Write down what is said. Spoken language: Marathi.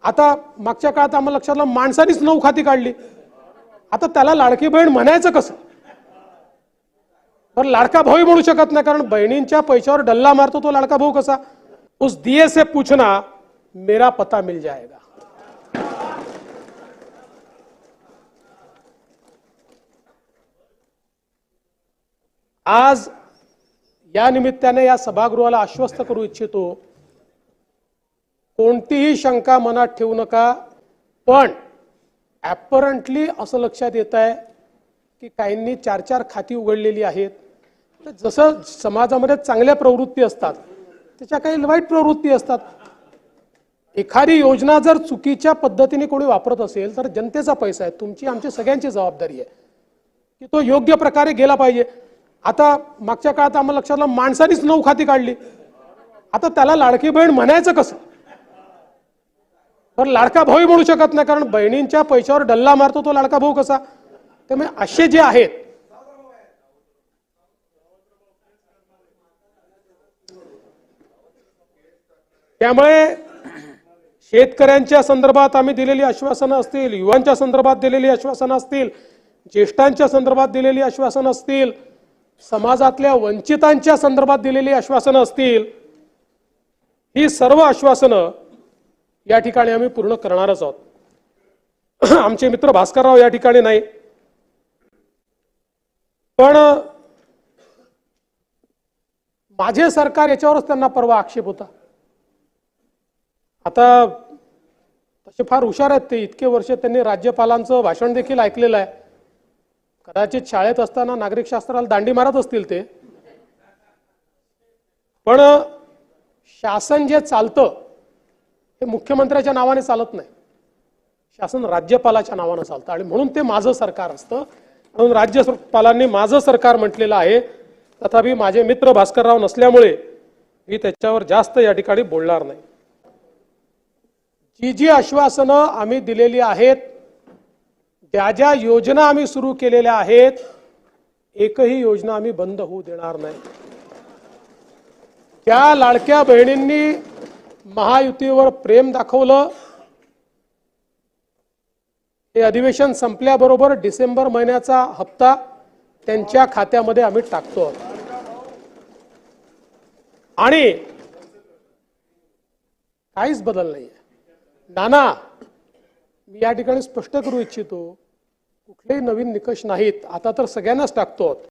आता मागच्या काळात आम्हाला लक्षात आलं माणसानीच 9 खाती काढली। आता त्याला लाडकी बहीण म्हणायचं कसं? तर लाडका भाऊ म्हणू शकत नाही, कारण बहिणींच्या पैशावर डल्ला मारतो तो लाडका भाऊ कसा? उस दिए से पूछना मेरा पता मिल जाएगा। आज या निमित्ताने या सभागृहाला आश्वस्त करू इच्छितो, कोणतीही शंका मनात ठेवू नका, पण ॲपरंटली असं लक्षात येत आहे की काहींनी 4-4 खाती उघडलेली आहेत। तर जसं समाजामध्ये चांगल्या प्रवृत्ती असतात त्याच्या काही वाईट प्रवृत्ती असतात। एखादी योजना जर चुकीच्या पद्धतीने कोणी वापरत असेल तर जनतेचा पैसा आहे, तुमची आमची सगळ्यांची जबाबदारी आहे की तो योग्य प्रकारे गेला पाहिजे। आता मागच्या काळात आम्हाला लक्षात आलं माणसानीच 9 खाती काढली। आता त्याला लाडकी बहीण म्हणायचं कसं? तर लाडका भाऊ म्हणू शकत नाही, कारण बहिणींच्या पैशावर डल्ला मारतो तो लाडका भाऊ कसा? त्यामुळे असे जे आहेत त्यामुळे शेतकऱ्यांच्या संदर्भात आम्ही दिलेली आश्वासनं असतील, युवांच्या संदर्भात दिलेली आश्वासनं असतील, ज्येष्ठांच्या संदर्भात दिलेली आश्वासनं असतील, समाजातल्या वंचितांच्या संदर्भात दिलेली आश्वासनं असतील, ही सर्व आश्वासनं या ठिकाणी आम्ही पूर्ण करणारच आहोत। आमचे मित्र भास्करराव या ठिकाणी नाही, पण माझे सरकार याच्यावरच त्यांना परवा आक्षेप होता। आता तसे फार हुशार आहेत ते, इतके वर्ष त्यांनी राज्यपालांचं भाषण देखील ऐकलेलं आहे। कदाचित शाळेत असताना नागरिक शास्त्राला दांडी मारत असतील ते, पण शासन जे चालतं हे मुख्यमंत्र्याच्या नावाने चालत नाही, शासन राज्यपालाच्या नावाने चालतं आणि म्हणून ते माझं सरकार असतं। म्हणून राज्यपालांनी माझं सरकार म्हटलेलं आहे। तथापि माझे मित्र भास्करराव नसल्यामुळे मी त्याच्यावर जास्त या ठिकाणी बोलणार नाही। जी जी आश्वासनं आम्ही दिलेली आहेत, ज्या ज्या योजना आम्ही सुरू केलेल्या आहेत, एकही योजना आम्ही बंद होऊ देणार नाही। त्या लाडक्या बहिणींनी महायुतीवर प्रेम दाखवलं, हे अधिवेशन संपल्याबरोबर डिसेंबर महिन्याचा हप्ता त्यांच्या खात्यामध्ये आम्ही टाकतो आणि काहीच बदल नाहीये। नाना, मी या ठिकाणी स्पष्ट करू इच्छितो, कुठलेही नवीन निकष नाहीत, आता तर सगळ्यांनाच टाकतो।